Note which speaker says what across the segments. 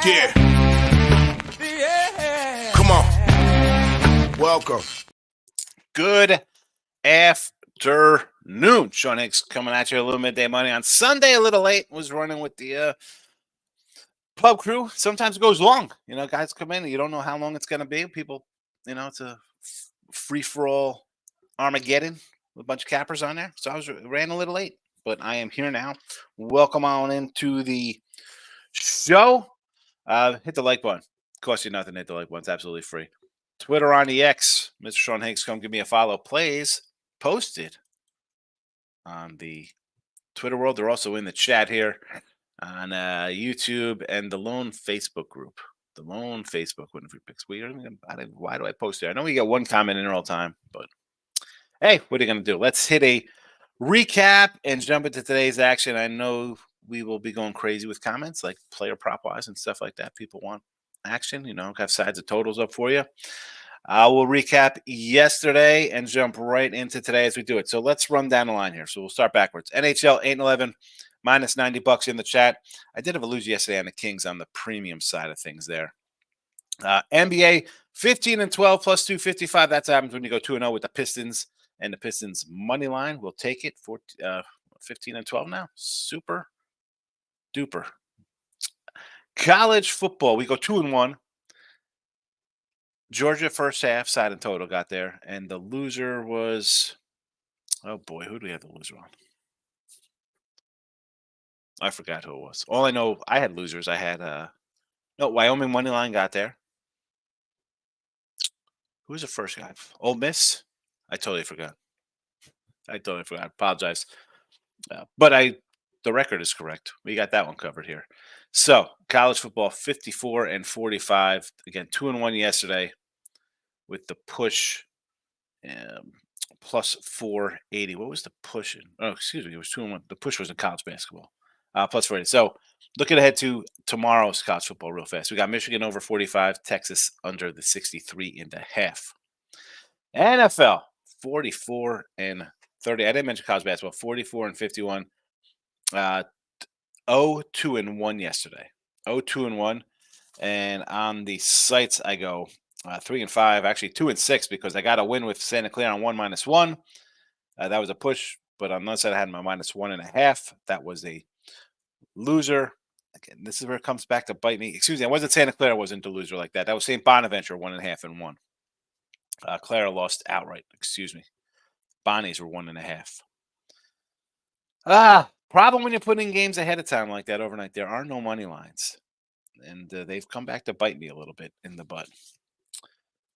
Speaker 1: Yeah. Come on. Welcome.
Speaker 2: Good afternoon. Sean Higgs coming at you a little midday money on Sunday, a little late. Was running with the pub crew. Sometimes it goes long. You know, guys come in and you don't know how long it's going to be. People, you know, it's a free-for-all Armageddon with a bunch of cappers on there. So I ran a little late, but I am here now. Welcome on into the show. Hit the like button. Costs you nothing to hit the like button. It's absolutely free. Twitter on the X. Mr. Sean Higgs, come give me a follow. Plays posted on the Twitter world. They're also in the chat here on YouTube and the Lone Facebook group. The Lone Facebook Winning Free Picks. Why do I post there? I know we got one comment in there all the time, but hey, what are you going to do? Let's hit a recap and jump into today's action. I know we will be going crazy with comments like player prop wise and stuff like that. People want action, you know, have sides of totals up for you. We'll recap yesterday and jump right into today as we do it. So let's run down the line here. So we'll start backwards. NHL 8-11 minus $90 in the chat. I did have a lose yesterday on the Kings on the premium side of things there. NBA 15-12 plus 255. That's what happens when you go 2-0 with the Pistons and the Pistons money line. We'll take it for 15-12 now. Super duper. College football, we go 2-1. Georgia first half side and total got there, and the loser was, oh boy, who do we have the loser on? I forgot who it was. All I know, I had losers. I had Wyoming money line got there. Who was the first guy? Ole Miss. I totally forgot. Apologize, but the record is correct. We got that one covered here. So college football 54-45. Again, 2-1 yesterday with the push plus 480. What was the push? Oh, excuse me. It was 2-1. The push was in college basketball. Plus 480. So looking ahead to tomorrow's college football real fast. We got Michigan over 45, Texas under the 63.5. NFL 44-30. I didn't mention college basketball. 44-51. 0-2-1 yesterday. 0-2-1. And on the sites, I go 3-5, actually 2-6, because I got a win with Santa Clara on 1-1. That was a push, but on the other side, I had my -1.5. That was a loser. Again, this is where it comes back to bite me. Excuse me, I wasn't Santa Clara, wasn't a loser like that. That was St. Bonaventure, 1.5 and 1. Clara lost outright. Excuse me. Bonnies were 1.5. Problem when you're putting games ahead of time like that overnight, there are no money lines. And they've come back to bite me a little bit in the butt.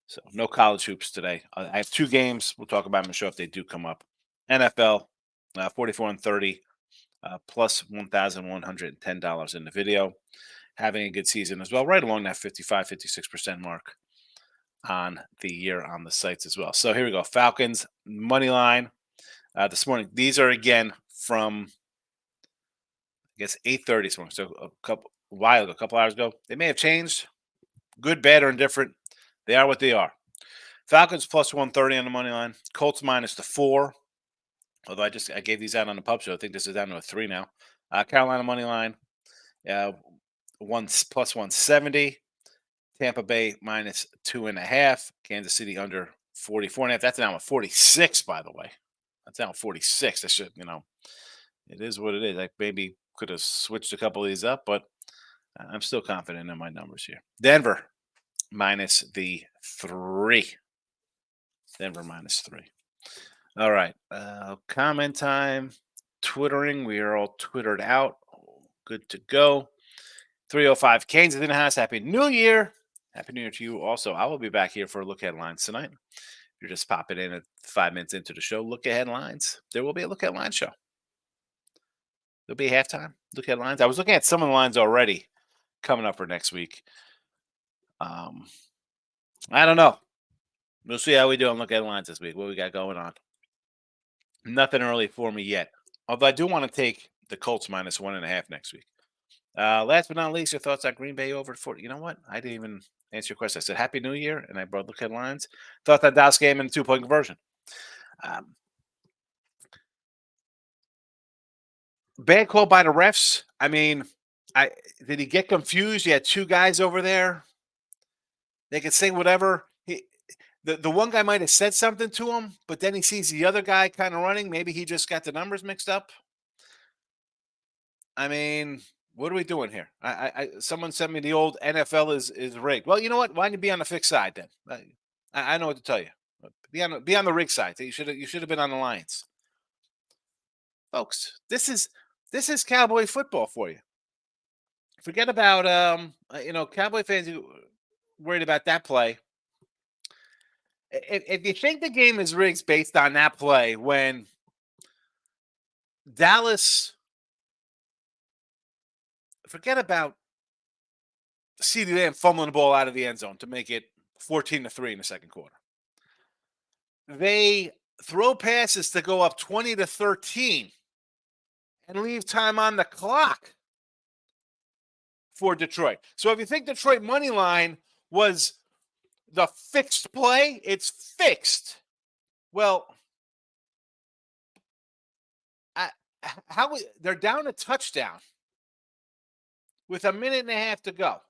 Speaker 2: So no college hoops today. I have two games. We'll talk about them and show if they do come up. NFL, 44-30, plus $1,110 in the video. Having a good season as well, right along that 55-56% mark on the year on the sites as well. So here we go. Falcons, money line this morning. These are, again, from, I guess, 8:30 this morning. So a couple hours ago. They may have changed. Good, bad, or indifferent. They are what they are. Falcons plus 130 on the money line. Colts minus the 4. Although I gave these out on the pub show. I think this is down to a 3 now. Carolina money line. Plus 170. Tampa Bay minus 2.5. Kansas City under 44.5. That's down to 46, by the way. That's down to 46. That should, it is what it is. I maybe could have switched a couple of these up, but I'm still confident in my numbers here. Denver minus the 3. Denver minus 3. All right. Comment time. Twittering. We are all Twittered out. Good to go. 305. Canes in the house. Happy New Year. Happy New Year to you also. I will be back here for a look at headlines tonight. If you're just popping in at 5 minutes into the show, look at headlines. There will be a look at line show. There'll be a halftime look at lines. I was looking at some of the lines already coming up for next week. I don't know. We'll see how we do on look at lines this week. What we got going on. Nothing early for me yet. Although I do want to take the Colts minus 1.5 next week. Last but not least, your thoughts on Green Bay over 40. You know what? I didn't even answer your question. I said Happy New Year, and I brought look at lines. Thought that Dallas game in a 2-point conversion. Bad call by the refs. I mean, did he get confused? You had two guys over there. They could say whatever. The one guy might have said something to him, but then he sees the other guy kind of running. Maybe he just got the numbers mixed up. I mean, what are we doing here? Someone sent me the old NFL is rigged. Well, you know what? Why don't you be on the fixed side then? I know what to tell you. Be on the rigged side. You should have been on the Lions, folks. This is cowboy football for you. Forget about cowboy fans who worried about that play. If you think the game is rigged based on that play, when Dallas, forget about CeeDee Lamb fumbling the ball out of the end zone to make it 14-3 in the second quarter. They throw passes to go up 20-13 and leave time on the clock for Detroit. So if you think Detroit money line was the fixed play, it's fixed. Well, they're down a touchdown with a minute and a half to go.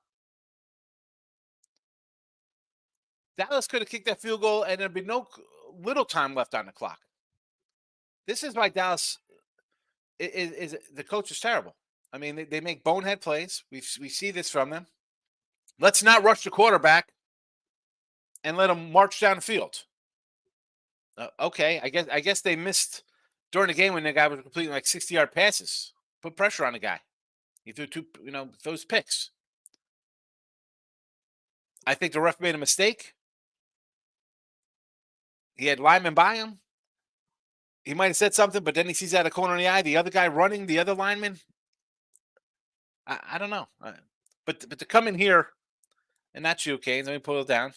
Speaker 2: Dallas could have kicked that field goal and there'd be no little time left on the clock. This is why Dallas is the coach is terrible. I mean, they make bonehead plays. We see this from them. Let's not rush the quarterback and let him march down the field. Okay, I guess they missed during the game when the guy was completing like 60-yard passes. Put pressure on the guy. He threw those picks. I think the ref made a mistake. He had linemen by him. He might have said something, but then he sees out of the corner of the eye the other guy running, the other lineman. I don't know. But to come in here, and not you, Canes, let me pull it down.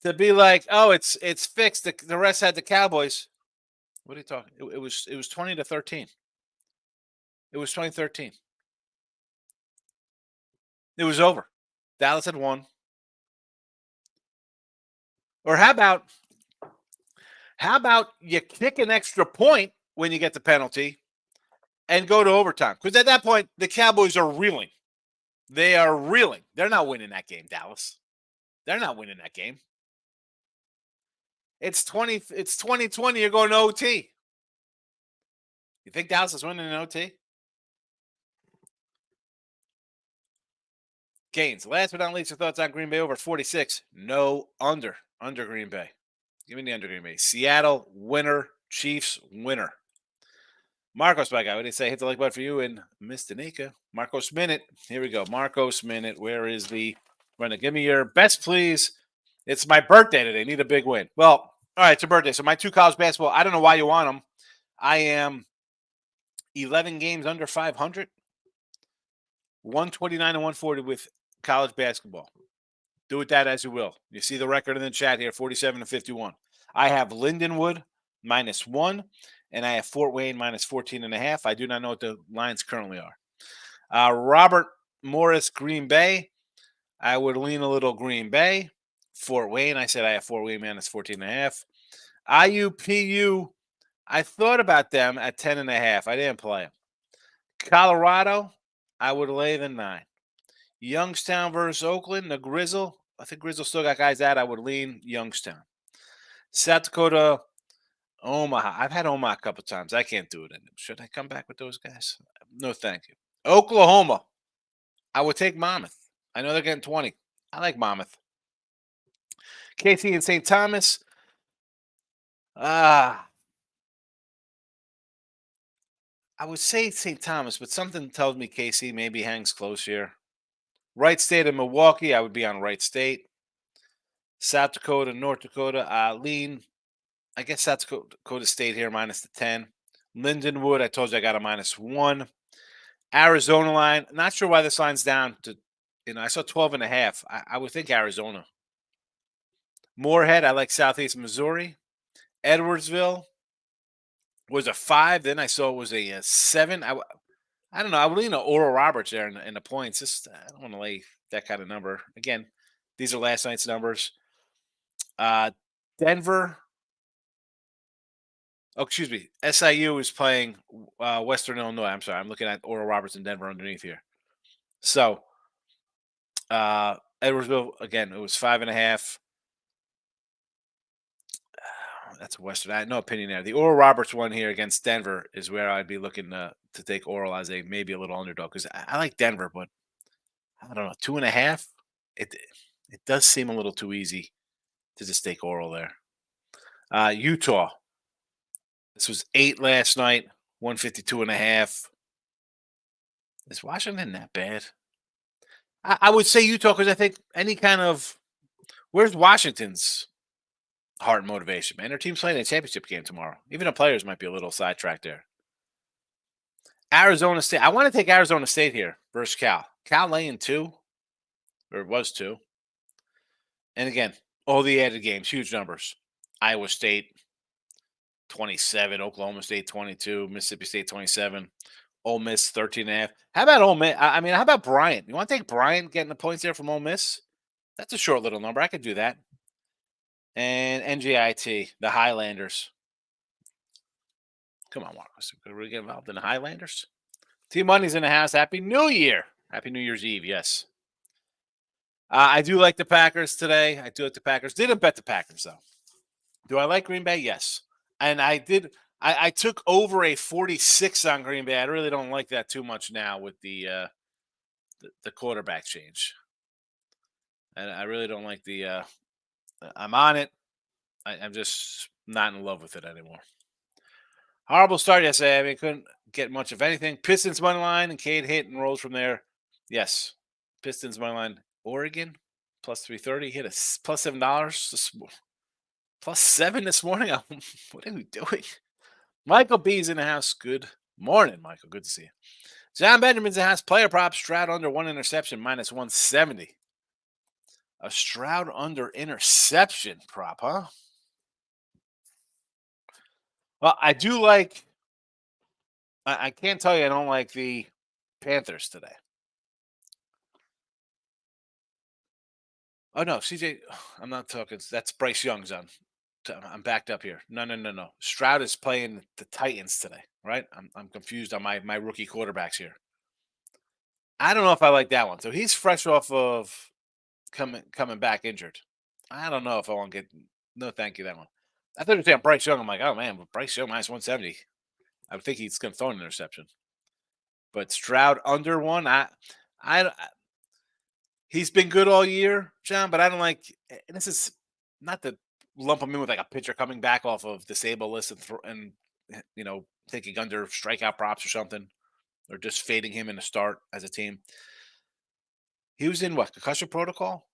Speaker 2: To be like, oh, it's fixed. The rest had the Cowboys. What are you talking? It was 20-13. It was 2013. It was over. Dallas had won. Or how about you kick an extra point when you get the penalty and go to overtime? Because at that point, the Cowboys are reeling. They are reeling. They're not winning that game, Dallas. They're not winning that game. It's 2020. You're going to OT. You think Dallas is winning an OT? Gains. Last but not least, your thoughts on Green Bay over 46. No, under Green Bay. Give me the under Green Bay. Seattle, winner. Chiefs, winner. Marcos, my guy, what do you say? Hit the like button for you and Miss Danica. Marcos Minute. Here we go. Marcos Minute. Where is the runner? Give me your best, please. It's my birthday today. Need a big win. Well, all right, it's a birthday. So my two college basketball, I don't know why you want them. I am 11 games under 500. 129 and 140 with college basketball. Do with that as you will. You see the record in the chat here, 47-51. I have Lindenwood -1, and I have Fort Wayne -14.5. I do not know what the lines currently are. Robert Morris, Green Bay. I would lean a little Green Bay. Fort Wayne, I said I have Fort Wayne -14.5. IUPU, I thought about them at 10.5. I didn't play them. Colorado, I would lay the 9. Youngstown versus Oakland, the Grizzle. I think Grizzle still got guys out. I would lean Youngstown. South Dakota, Omaha. I've had Omaha a couple times. I can't do it. Should I come back with those guys? No, thank you. Oklahoma, I would take Monmouth. I know they're getting 20. I like Monmouth. KC and St. Thomas. I would say St. Thomas, but something tells me KC maybe hangs close here. Wright State and Milwaukee, I would be on Wright State. South Dakota, North Dakota, lean. I guess South Dakota State here -10. Lindenwood, I told you I got a -1. Arizona line, not sure why this line's down to, I saw 12.5. I would think Arizona. Moorhead, I like Southeast Missouri. Edwardsville was a 5. Then I saw it was a 7. I don't know. I would lean to Oral Roberts there in the points. I don't want to lay that kind of number. Again, these are last night's numbers. Denver. Oh, excuse me. SIU is playing Western Illinois. I'm sorry. I'm looking at Oral Roberts in Denver underneath here. So, Edwardsville, again, it was 5.5. That's Western. I had no opinion there. The Oral Roberts one here against Denver is where I'd be looking to take Oral as a maybe a little underdog because I like Denver, but I don't know, 2.5. It it does seem a little too easy to just take Oral there. Utah. This was 8 last night. 152.5. Is Washington that bad? I would say Utah because I think any kind of where's Washington's heart and motivation, man? Their team's playing a championship game tomorrow. Even the players might be a little sidetracked there. Arizona State. I want to take Arizona State here versus Cal. Cal laying 2, or it was 2. And again, all the added games, huge numbers. Iowa State 27, Oklahoma State 22, Mississippi State 27, Ole Miss 13.5. How about Ole Miss? I mean, how about Bryant? You want to take Bryant getting the points there from Ole Miss? That's a short little number. I could do that. And NJIT, the Highlanders. Come on, Marcus. Could we get involved in the Highlanders? Team Money's in the house. Happy New Year. Happy New Year's Eve, yes. I do like the Packers today. I do like the Packers. Didn't bet the Packers, though. Do I like Green Bay? Yes. And I did. I took over a 46 on Green Bay. I really don't like that too much now with the quarterback change. And I really don't like the I'm on it. I'm just not in love with it anymore. Horrible start yesterday. I mean, couldn't get much of anything. Pistons money line, and Cade hit and rolls from there. Yes. Pistons money line. Oregon plus 330. Hit a plus $7. Plus 7 this morning. What are we doing? Michael B's in the house. Good morning, Michael. Good to see you. John Benjamin's in the house. Player prop. Stroud under 1 interception. Minus 170. A Stroud under interception prop, huh? Well, I do like. I can't tell you I don't like the Panthers today. Oh, no. CJ. I'm not talking. That's Bryce Young's on. I'm backed up here. No. Stroud is playing the Titans today, right? I'm confused on my rookie quarterbacks here. I don't know if I like that one. So he's fresh off of coming back injured. I don't know if I want to get no thank you that one. I thought you were saying Bryce Young. I'm like, oh man, but Bryce Young minus 170. I would think he's going to throw an interception. But Stroud under 1. I he's been good all year, John. But I don't like. And this is not to lump him in with like a pitcher coming back off of disabled list and taking under strikeout props or something, or just fading him in the start as a team. He was in what concussion protocol?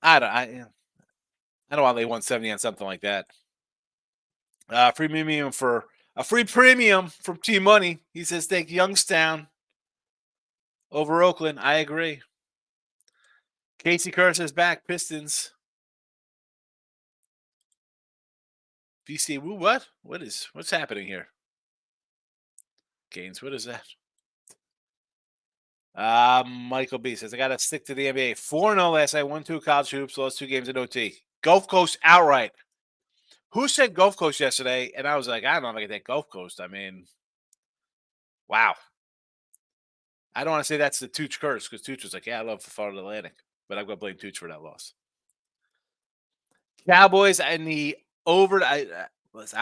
Speaker 2: I don't want to lay 170 on something like that. Free premium from Team Money. He says take Youngstown over Oakland. I agree. Casey Curtis is back. Pistons. BC. What? What's happening here? Gaines. What is that? Michael B says I got to stick to the NBA. 4-0 last night. Won 2 college hoops. Lost 2 games in OT. Gulf Coast outright. Who said Gulf Coast yesterday? And I was like, I don't know if I can take Gulf Coast. I mean, wow. I don't want to say that's the Tooch curse because Tooch was like, yeah, I love the Florida Atlantic. But I'm going to blame Tooch for that loss. Cowboys and the over. I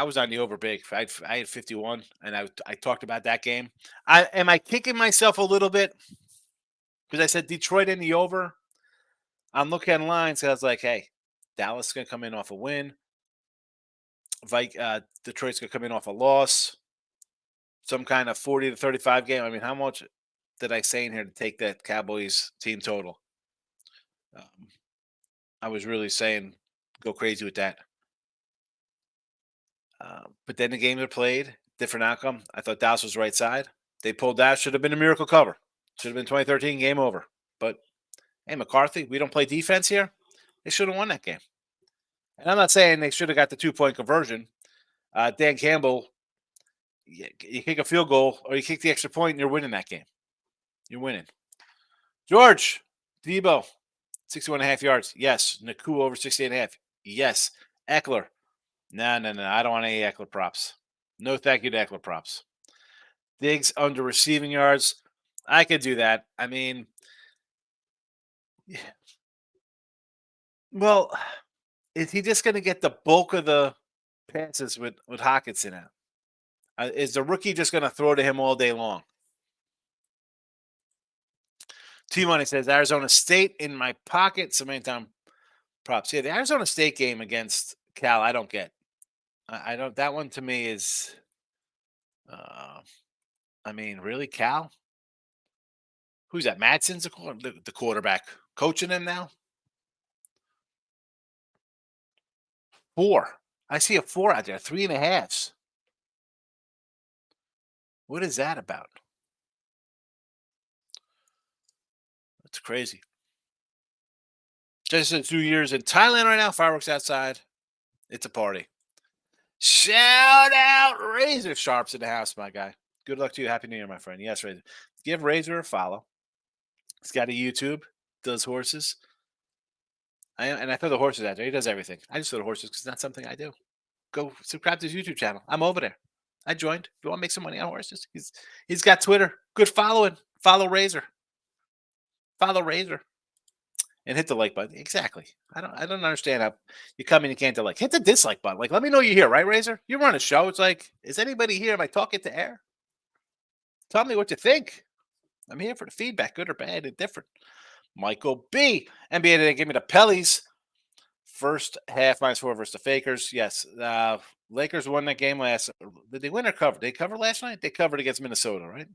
Speaker 2: was on the over big. I had 51, and I talked about that game. Am I kicking myself a little bit? Because I said Detroit in the over. I'm looking at lines. So I was like, hey, Dallas is going to come in off a win. Detroit's going to come in off a loss. Some kind of 40-35 game. I mean, how much did I say in here to take that Cowboys team total? I was really saying go crazy with that. But then the games are played. Different outcome. I thought Dallas was right side. They pulled that. Should have been a miracle cover. Should have been 2013 game over. But, hey, McCarthy, we don't play defense here. They should have won that game. And I'm not saying they should have got the 2-point conversion. Dan Campbell, you kick a field goal or you kick the extra point and you're winning that game. You're winning. George, Debo, 61.5 yards. Yes. Naku over 68.5. Yes. Eckler, No. I don't want any Eckler props. No, thank you to Eckler props. Diggs under receiving yards. I could do that. I mean, yeah. Well, is he just going to get the bulk of the passes with Hawkinson out? Is the rookie just going to throw to him all day long? T-Money says, Arizona State in my pocket. Samantha props. Yeah, the Arizona State game against Cal, I don't get. I don't. That one to me is, I mean, really, Cal? Who's that? Madsen's the quarterback. Coaching him now? 4. I see a 4 out there. 3.5s. What is that about? That's crazy. Just 2 years in Thailand right now. Fireworks outside. It's a party. Shout out Razor Sharps in the house, my guy. Good luck to you. Happy New Year, my friend. Yes, Razor. Give Razor a follow. He's got a YouTube. Does horses. I throw the horses out there. He does everything. I just throw the horses because it's not something I do. Go subscribe to his YouTube channel. I'm over there. I joined. If you want to make some money on horses, he's got Twitter. Good following. Follow Razor. Follow Razor. And hit the like button. Exactly. I don't understand how you come in and you can't like. Hit the dislike button. Like, let me know you're here, right, Razor? You run a show. It's like, is anybody here? Am I talking to air? Tell me what you think. I'm here for the feedback, good or bad, and different. Michael B. NBA today give me the Pellies. First half -4 versus the Fakers. Yes. Lakers won that game last. Did they win or cover? Did they cover last night? They covered against Minnesota, right?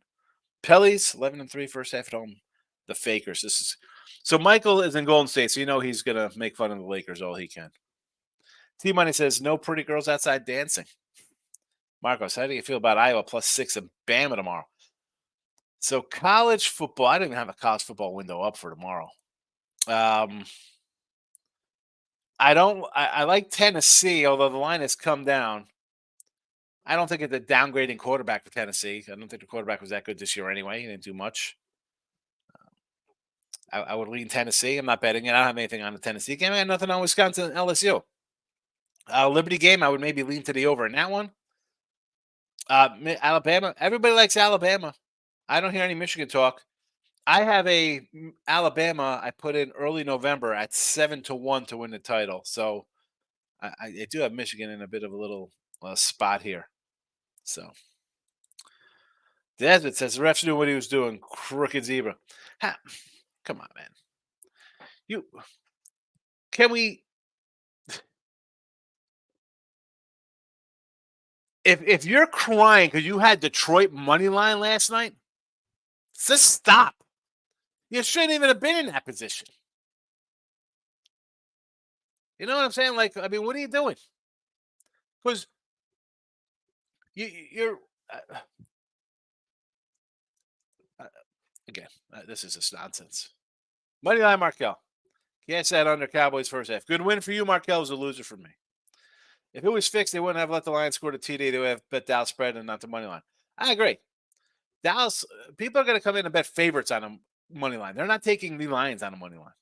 Speaker 2: Pellies 11-3 first half at home. The Fakers. This is so Michael is in Golden State, so you know he's gonna make fun of the Lakers all he can. T Money says no pretty girls outside dancing. Marcos, how do you feel about Iowa +6 and Bama tomorrow? So college football, I don't even have a college football window up for tomorrow. I like Tennessee, although the line has come down. I don't think it's a downgrading quarterback for Tennessee. I don't think the quarterback was that good this year anyway. He didn't do much. I would lean Tennessee. I'm not betting it. I don't have anything on the Tennessee game. I got nothing on Wisconsin and LSU. Liberty game, I would maybe lean to the over in that one. Alabama. Everybody likes Alabama. I don't hear any Michigan talk. I have a Alabama. I put in early November at 7-1 to win the title. So I do have Michigan in a bit of a little spot here. So Desmond says the refs knew what he was doing. Crooked zebra. Come on, man. Can we? If you're crying because you had Detroit money line last night, just stop. You shouldn't even have been in that position. You know what I'm saying? Like, I mean, what are you doing? Because you're again. This is just nonsense. Moneyline Markel. Can't set under Cowboys first half. Good win for you. Markel was a loser for me. If it was fixed, they wouldn't have let the Lions score the TD. They would have bet Dallas spread and not the money line. I agree. Dallas, people are going to come in and bet favorites on a money line. They're not taking the Lions on a money line.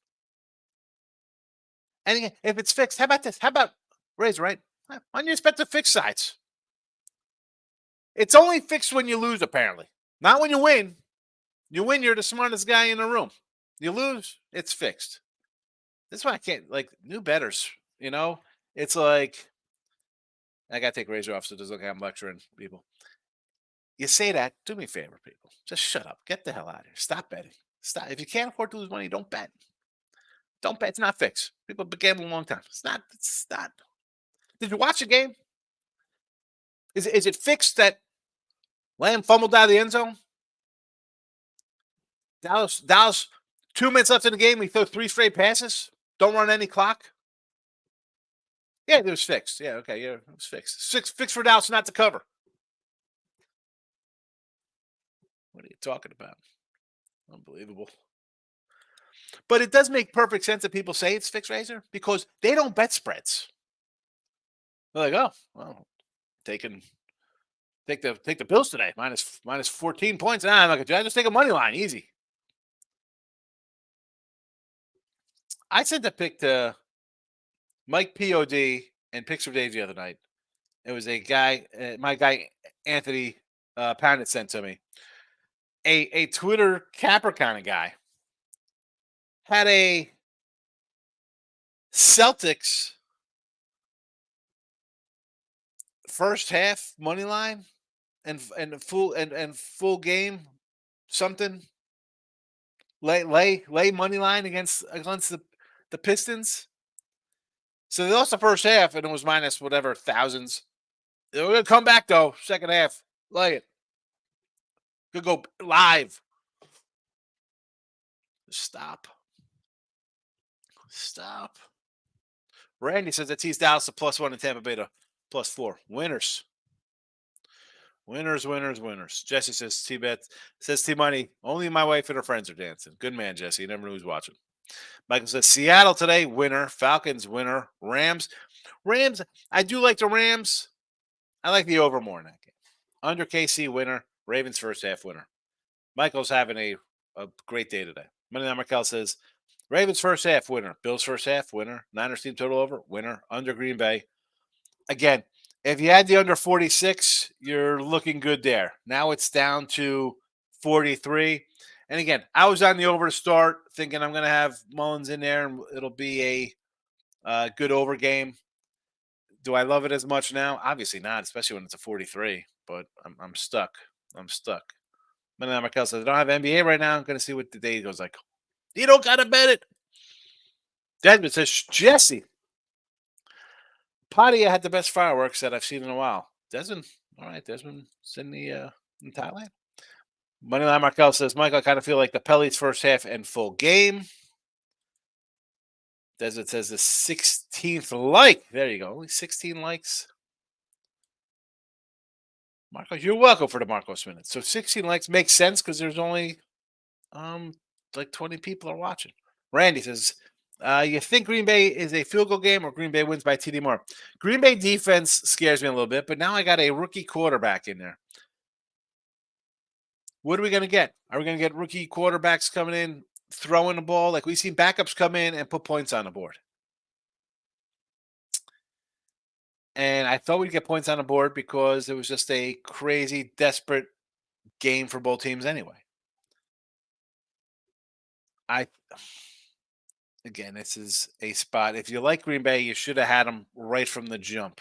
Speaker 2: And again, if it's fixed, how about this? How about Razor, right? Why don't you just bet the fixed sides? It's only fixed when you lose, apparently. Not when you win. You win, you're the smartest guy in the room. You lose, it's fixed. That's why I can't, like, new bettors, you know? It's like, I got to take Razor off so it doesn't look like I'm lecturing people. You say that, do me a favor, people. Just shut up. Get the hell out of here. Stop betting. Stop. If you can't afford to lose money, don't bet. Don't bet. It's not fixed. People have been gambling a long time. It's not. Did you watch the game? Is it fixed that Lamb fumbled out of the end zone? Dallas, 2 minutes left in the game. We throw 3 straight passes. Don't run any clock. Yeah, it was fixed. Yeah, okay. Yeah, it was fixed. Fixed for Dallas not to cover. What are you talking about? Unbelievable. But it does make perfect sense that people say it's fixed, Razor, because they don't bet spreads. They're like, oh, well, take the Bills today, minus 14 points. I'm not gonna do that. Just take a money line, easy. I sent a pick to Mike POD and Picks for Days the other night. It was a guy, my guy Anthony Poundit sent to me. A Twitter capper kind of guy had a Celtics first half money line and full game something lay money line against the Pistons. So they lost the first half and it was minus whatever thousands. They're gonna come back though, second half. Lay it. Could go live. Stop. Randy says that T's Dallas to +1 and Tampa Bay to +4. Winners. Jesse says T-Bet says T-Money. Only my wife and her friends are dancing. Good man, Jesse. You never knew who's watching. Michael says Seattle today, winner. Falcons, winner. Rams. I do like the Rams. I like the over more in that game. Under KC, winner. Ravens first half, winner. Michael's having a great day today. Moneyline Markel says Ravens first half, winner. Bills first half, winner. Niners team total over, winner. Under Green Bay. Again, if you had the under 46, you're looking good there. Now it's down to 43. And again, I was on the over to start, thinking I'm going to have Mullins in there and it'll be a good over game. Do I love it as much now? Obviously not, especially when it's a 43. But I'm stuck. Manny Markel says I don't have NBA right now. I'm going to see what the day goes like. You don't got to bet it. Desmond says Jesse. Padia had the best fireworks that I've seen in a while. Desmond, all right, Desmond, Sydney in Thailand. Moneyline Markel says, Michael, I kind of feel like the Pellies first half and full game. Desmond says the 16th like. There you go. Only 16 likes. Marcos, you're welcome for the Marcos minutes. So 16 likes makes sense because there's only like 20 people are watching. Randy says, you think Green Bay is a field goal game or Green Bay wins by TD more? Green Bay defense scares me a little bit, but now I got a rookie quarterback in there. What are we going to get? Are we going to get rookie quarterbacks coming in, throwing the ball? Like we've seen backups come in and put points on the board. And I thought we'd get points on the board because it was just a crazy, desperate game for both teams anyway. Again, this is a spot. If you like Green Bay, you should have had them right from the jump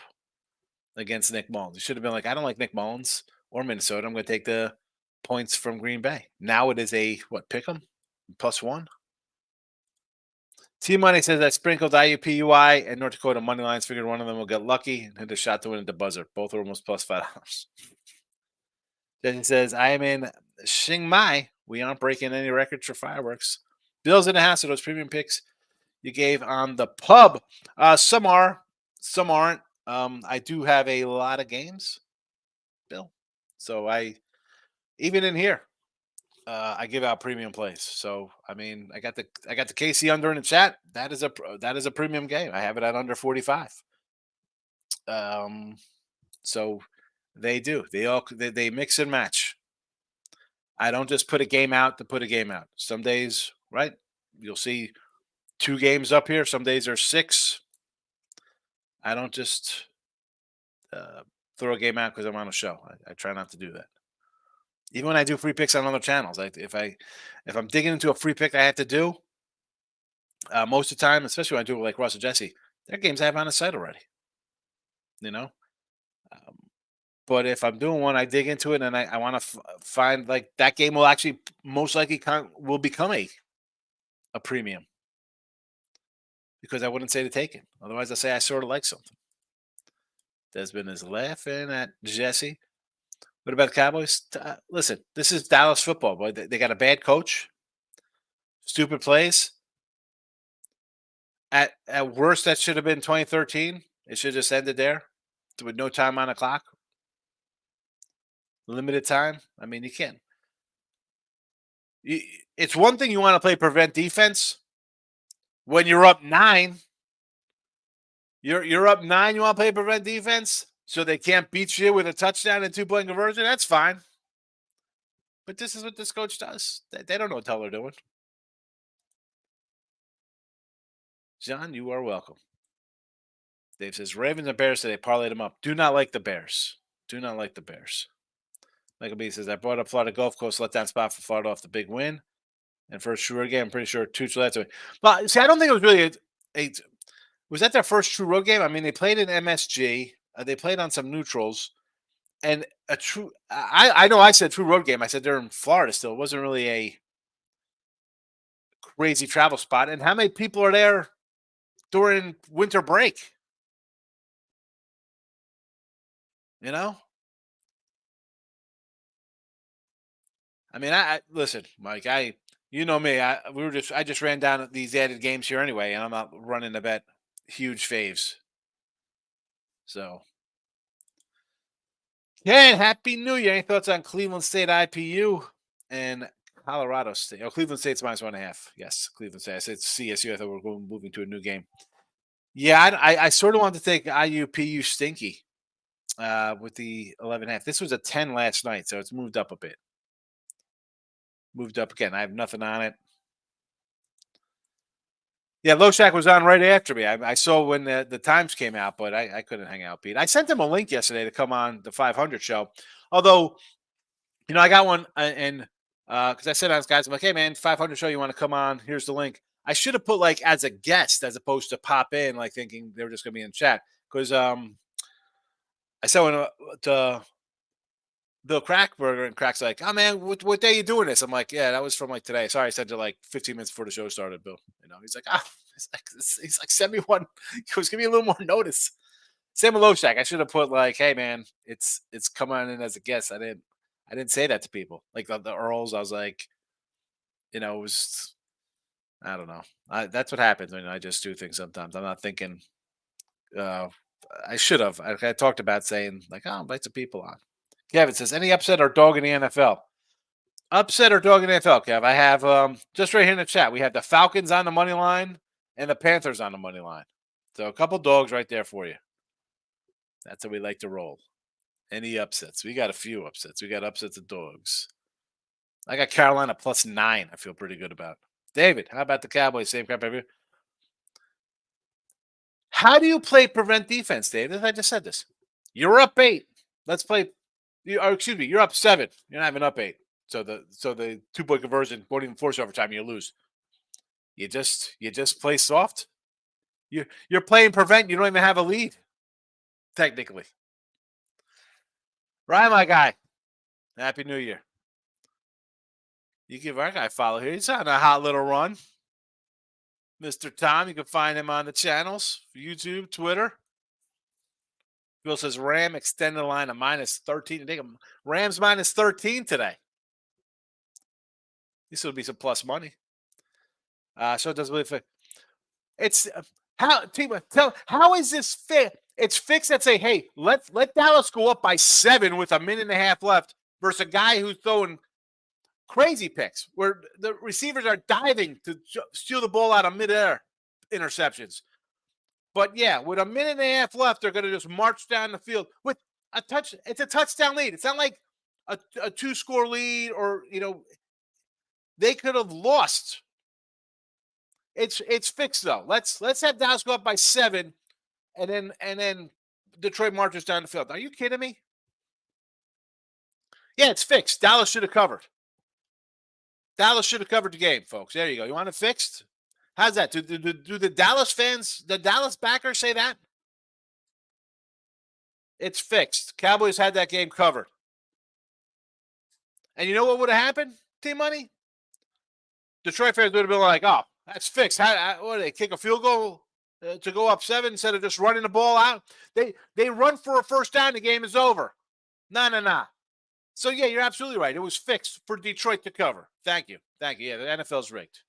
Speaker 2: against Nick Mullins. You should have been like, I don't like Nick Mullins or Minnesota. I'm going to take the points from Green Bay. Now it is a, pick them? +1? T-Money says I sprinkled IUPUI and North Dakota money lines. Figured one of them will get lucky and hit a shot to win at the buzzer. Both are almost +$5. Jesse says, I am in Chiang Mai. We aren't breaking any records for fireworks. Bill's in the house of those premium picks you gave on the pub. Some are, some aren't. I do have a lot of games, Bill. So even in here, I give out premium plays. So I mean, I got the KC under in the chat. That is a premium game. I have it at under 45. So they do. They mix and match. I don't just put a game out to put a game out. Some days, right? You'll see 2 games up here. Some days are 6. I don't just throw a game out because I'm on a show. I try not to do that. Even when I do free picks on other channels, if I'm digging into a free pick I have to do, most of the time, especially when I do it with like Russ and Jesse, their games I have on the site already. You know? But if I'm doing one, I dig into it and I want to find like that game will actually most likely will become a premium because I wouldn't say to take it. Otherwise, I say I sort of like something. Desmond is laughing at Jesse. What about the Cowboys? Listen, this is Dallas football, boy. They got a bad coach, stupid plays. At worst, that should have been 2013. It should have just ended there with no time on the clock. Limited time. I mean, you can't. It's one thing you want to play prevent defense when you're up 9. You're up 9. You want to play prevent defense so they can't beat you with a touchdown and 2-point conversion. That's fine. But this is what this coach does. They don't know what the hell they're doing. John, you are welcome. Dave says, Ravens and Bears today, parlayed them up. Do not like the Bears. Do not like the Bears. Michael B says, I brought up Florida Gulf Coast letdown spot for Florida off the big win. And first true road game, I'm pretty sure Toots led to it. But see, I don't think it was really was that their first true road game? I mean, they played in MSG. They played on some neutrals. And I know I said true road game. I said they're in Florida still. It wasn't really a crazy travel spot. And how many people are there during winter break? You know? I mean, I listen, Mike, you know me. I just ran down these added games here anyway, and I'm not running to bet huge faves. So, Ken, Happy New Year. Any thoughts on Cleveland State IPU and Colorado State? Oh, Cleveland State's -1.5. Yes, Cleveland State. I said CSU. I thought we were moving to a new game. Yeah, I sort of wanted to take IUPU stinky with the 11.5. This was a 10 last night, so it's moved up a bit. Moved up again. I have nothing on it. Yeah, Loshak was on right after me. I saw when the times came out, but I couldn't hang out, Pete. I sent him a link yesterday to come on the 500 show. Although, I got one, and because I said to guys, I'm like, hey, man, 500 show, you want to come on? Here's the link. I should have put, like, as a guest as opposed to pop in, like, thinking they were just going to be in chat. Because I said when to Bill Crackburger, and Crack's like, oh, man, what day are you doing this? I'm like, yeah, that was from, like, today. Sorry, I said to, like, 15 minutes before the show started, Bill. He's like, he's like, send me one. He goes, give me a little more notice. Same with Loshak. I should have put, like, hey, man, it's come on in as a guest. I didn't say that to people. Like, the Earls, I was like, it was, I don't know. That's what happens when I just do things sometimes. I'm not thinking, I should have. I talked about saying, like, oh, invite some people on. Kevin says, any upset or dog in the NFL? Upset or dog in the NFL, Kev? I have just right here in the chat. We have the Falcons on the money line and the Panthers on the money line. So a couple dogs right there for you. That's how we like to roll. Any upsets? We got a few upsets. We got upsets of dogs. I got Carolina +9. I feel pretty good about. David, how about the Cowboys? Same crap every year. How do you play prevent defense, David? I just said this. You're up 8. Let's play. You're up 7. You're not even up 8. So the 2-point conversion won't even force overtime. You lose. You just play soft. You're playing prevent. You don't even have a lead, technically. Right, my guy. Happy New Year. You give our guy a follow here. He's on a hot little run. Mr. Tom, you can find him on the channels, YouTube, Twitter. Bill says Ram extended the line of -13. Rams -13 today. This would be some plus money. So it doesn't really fit. It's how is this fit? It's fixed that say, hey, let Dallas go up by 7 with a minute and a half left versus a guy who's throwing crazy picks where the receivers are diving to steal the ball out of midair interceptions. But yeah, with a minute and a half left, they're going to just march down the field with a touch. It's a touchdown lead. It's not like a 2-score lead or, they could have lost. It's fixed though. Let's have Dallas go up by 7 and then Detroit marches down the field. Are you kidding me? Yeah, it's fixed. Dallas should have covered. Dallas should have covered the game, folks. There you go. You want it fixed? How's that? Do the Dallas fans, the Dallas backers say that? It's fixed. Cowboys had that game covered. And you know what would have happened, Team Money? Detroit fans would have been like, oh, that's fixed. What do they kick a field goal to go up 7 instead of just running the ball out? They run for a first down. The game is over. No. So, yeah, you're absolutely right. It was fixed for Detroit to cover. Thank you. Yeah, the NFL's rigged.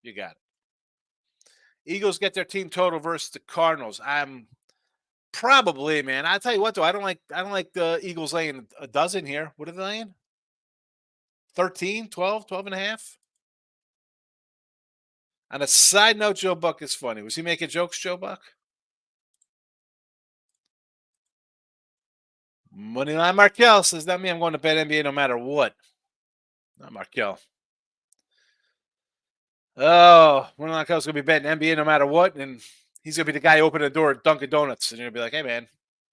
Speaker 2: You got it. Eagles get their team total versus the Cardinals. I'm probably, man. I'll tell you what, though. I don't like the Eagles laying a dozen here. What are they laying? 13, 12 and a half? On a side note, Joe Buck is funny. Was he making jokes, Joe Buck? Moneyline Markel says, that means I'm going to bet NBA no matter what. Not Markel. Oh, Moneyline Markel's going to be betting NBA no matter what. And He's gonna be the guy opening the door at Dunkin' Donuts, and you're gonna be like, "Hey, man,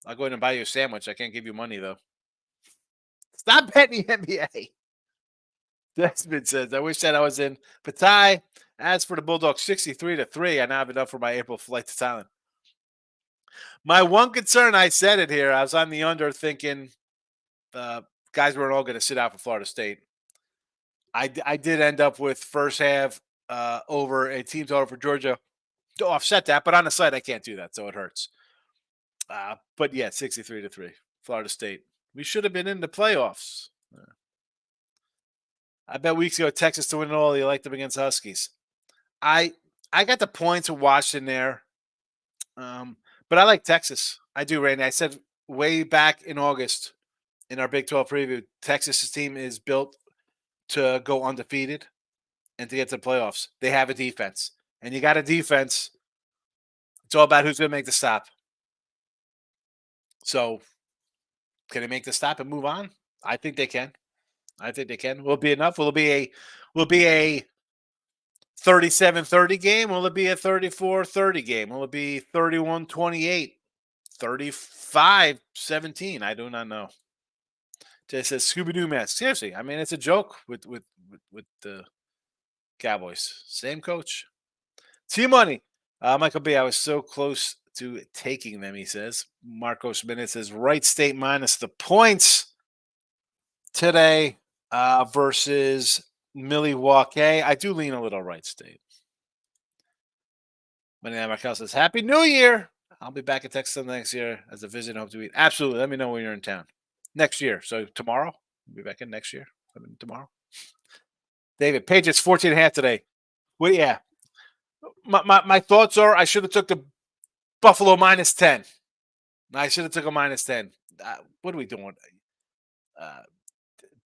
Speaker 2: I'll go in and buy you a sandwich. I can't give you money though." Stop betting the NBA. Desmond says, "I wish that I was in Pattaya. As for the Bulldogs, 63-3. I now have enough for my April flight to Thailand." My one concern, I said it here. I was on the under, thinking guys weren't all going to sit out for Florida State. I did end up with first half over a team total for Georgia to offset that, but on the site I can't do that, so it hurts. But yeah, 63-3, Florida State. We should have been in the playoffs. I bet weeks ago Texas to win it all. You liked them against Huskies. I got the points of Washington there, but I like Texas. I do, Randy. I said way back in August in our Big 12 preview, Texas's team is built to go undefeated and to get to the playoffs. They have a defense, and you got a defense. It's all about who's going to make the stop. So, can they make the stop and move on? I think they can. Will it be enough? Will it be a 37-30 game? Will it be a 34-30 game? Will it be 31-28? 35-17? I do not know. Jay says Scooby-Doo mask. Seriously, I mean, it's a joke with the Cowboys. Same coach. T-Money. Michael B., I was so close to taking them, he says. Marcos Minute says Wright State minus the points today versus Milwaukee. I do lean a little Wright State. Money Markel says, Happy New Year. I'll be back in Texas next year as a visit. Hope to eat. Absolutely. Let me know when you're in town. Next year. So tomorrow? We'll be back in next year. Tomorrow. David, Patriots 14.5 today. Well, yeah. My thoughts are I should have took the Buffalo minus 10. I should have took a minus 10. What are we doing?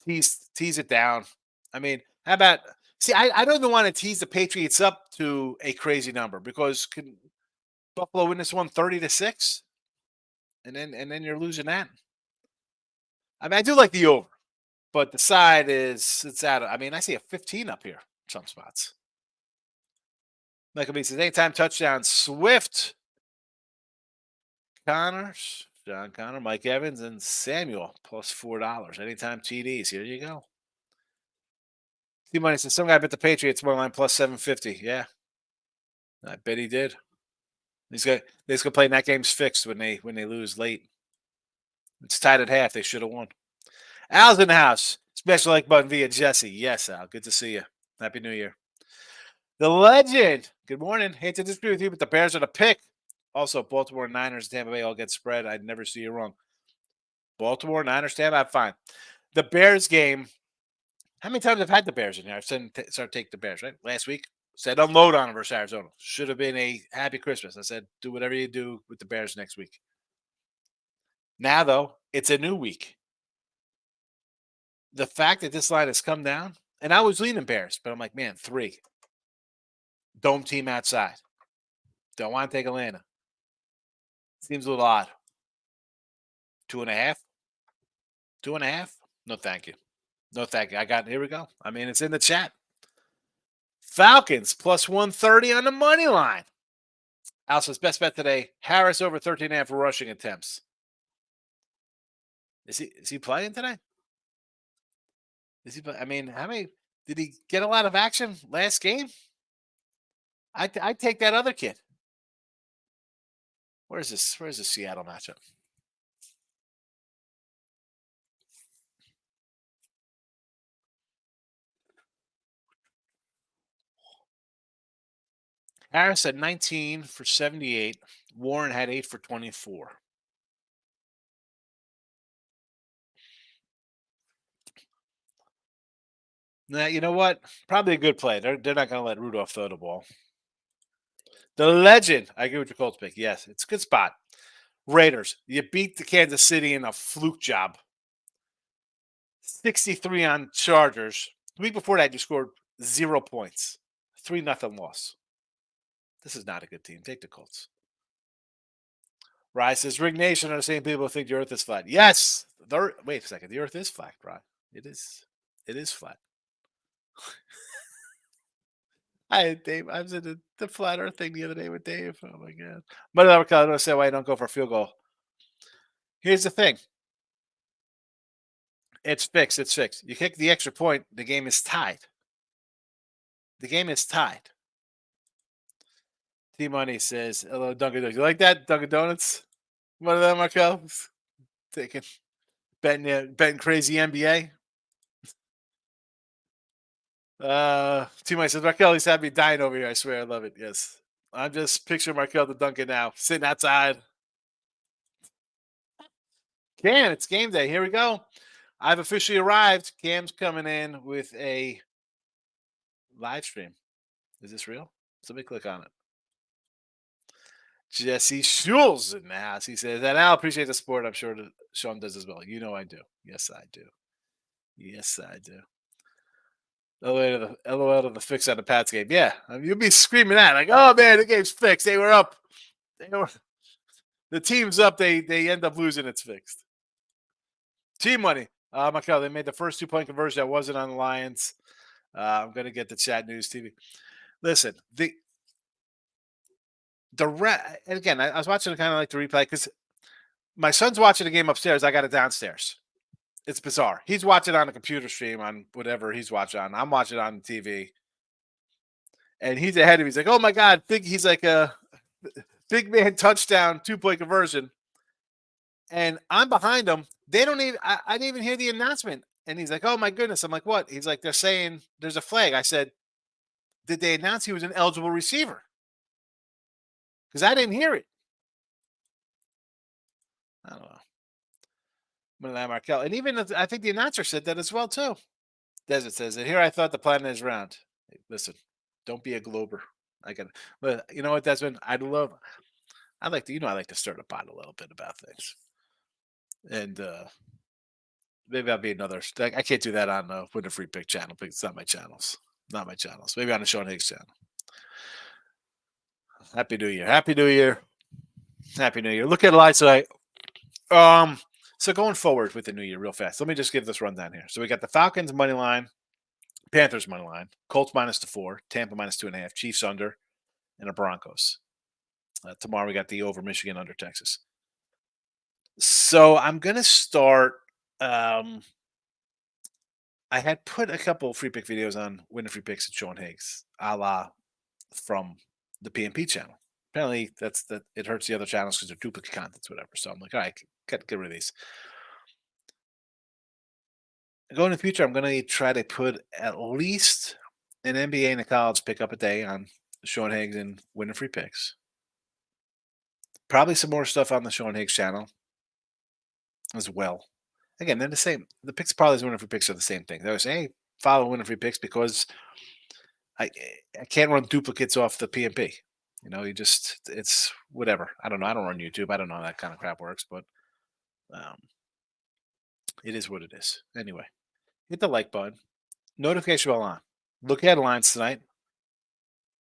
Speaker 2: Tease it down. I mean, how about see? I don't even want to tease the Patriots up to a crazy number because can Buffalo win this one 30-6, and then you're losing that. I mean, I do like the over, but the side it's out. I mean, I see a 15 up here in some spots. Michael B says anytime touchdown. Swift, Connors, John Connor, Mike Evans, and Samuel plus $4. Anytime TDs. Here you go. T-Money says some guy bet the Patriots money line plus 750. Yeah, I bet he did. He's going to play. And that game's fixed when they lose late. It's tied at half. They should have won. Al's in the house. Special like button via Jesse. Yes, Al. Good to see you. Happy New Year. The legend. Good morning. Hate to disagree with you, but the Bears are the pick. Also, Baltimore, Niners, Tampa Bay all get spread. I'd never see you wrong. Baltimore, Niners, Tampa, I'm fine. The Bears game. How many times I've had the Bears in here? I've said start take the Bears, right? Last week, said unload on them versus Arizona. Should have been a happy Christmas. I said do whatever you do with the Bears next week. Now, though, it's a new week. The fact that this line has come down, and I was leaning Bears, but I'm like, man, 3. Dome team outside. Don't want to take Atlanta. Seems a little odd. 2.5? 2.5? No, thank you. No, thank you. Here we go. I mean, it's in the chat. Falcons plus 130 on the money line. Alsa's best bet today. Harris over 13.5 for rushing attempts. Is he playing today? I mean, how many did he get a lot of action last game? I'd take that other kid. Where's the Seattle matchup? Harris had 19 for 78. Warren had 8 for 24. Now, you know what? Probably a good play. They're not going to let Rudolph throw the ball. The legend. I agree with your Colts pick. Yes, it's a good spot. Raiders. You beat the Kansas City in a fluke job. 63 on Chargers. The week before that, you scored 0 points. 3-0 loss. This is not a good team. Take the Colts. Rye says, Rig Nation are the same people who think the earth is flat. Yes. Wait a second. The earth is flat, Rye. It is flat. I had Dave. I was at the flat Earth thing the other day with Dave. Oh my god! But I don't understand why I don't go for a field goal. Here's the thing. It's fixed. It's fixed. You kick the extra point, the game is tied. The game is tied. T Money says, "Hello, Dunkin' Donuts. You like that, Dunkin' Donuts? One of them, Markel? Taking betting crazy NBA." T Money says, "Markel, he's had me dying over here. I swear, I love it. Yes, I'm just picturing Markel the Dunkin' now, sitting outside. Cam, it's game day. Here we go. I've officially arrived. Cam's coming in with a live stream. Is this real? Somebody click on it. Jesse Schulz in the house. He says, and I'll appreciate the support. I'm sure Sean does as well. You know I do. Yes, I do. Yes, I do. LOL to the fix on the Pats game. Yeah, I mean, you'll be screaming that like, "Oh man, the game's fixed. They were up. The team's up. They end up losing. It's fixed." Team money. Michael, they made the first 2-point conversion that wasn't on the Lions. I'm going to get the chat news TV. Listen, and again, I was watching kind of like the replay because my son's watching the game upstairs. I got it downstairs. It's bizarre. He's watching on a computer stream on whatever he's watching on. I'm watching on TV. And he's ahead of me. He's like, "Oh my God, he's like a big man touchdown, 2-point conversion." And I'm behind him. They don't even, I didn't even hear the announcement. And he's like, "Oh my goodness." I'm like, "What?" He's like, "They're saying there's a flag." I said, "Did they announce he was an eligible receiver?" Because I didn't hear it. I don't know. Markel. And even I think the announcer said that as well, too. Desert says it. Here I thought the planet is round. Hey, listen, don't be a glober. But you know what, Desmond? I like to, I like to stir the pot a little bit about things. And maybe I'll be another. I can't do that on the Win a Free Pick channel because it's not my channels. Not my channels. Maybe on the Sean Higgs channel. Happy New Year. Happy New Year. Happy New Year. Look at lights tonight. So going forward with the new year real fast, let me just give this rundown here. So we got the Falcons money line, Panthers money line, Colts -4, Tampa -2.5, Chiefs under, and the Broncos. Tomorrow we got the over Michigan under Texas. So I'm gonna start. I had put a couple free pick videos on Win a Free Picks and Sean Higgs, a la from the PMP channel. Apparently it hurts the other channels because they're duplicate contents, whatever. So I'm like, all right, get rid of these. Going in the future, I'm going to try to put at least an NBA and a college pick up a day on Sean Higgs and Win a Free Picks. Probably some more stuff on the Sean Higgs channel as well. Again, they're the same. The picks probably as Win a Free Picks are the same thing. They always say, "Hey, follow Win a Free Picks," because I can't run duplicates off the PMP. It's whatever. I don't know. I don't run YouTube. I don't know how that kind of crap works, but it is what it is. Anyway, hit the like button. Notification bell on. Look at lines tonight.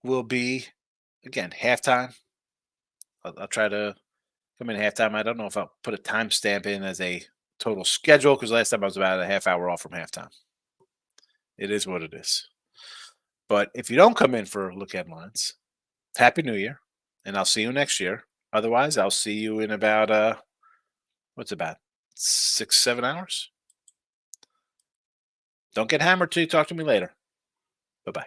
Speaker 2: Will be, again, halftime. I'll try to come in halftime. I don't know if I'll put a timestamp in as a total schedule because last time I was about a half hour off from halftime. It is what it is. But if you don't come in for look at lines, Happy New Year, and I'll see you next year. Otherwise, I'll see you in about what's about 6-7 hours. Don't get hammered till you talk to me later. Bye-bye.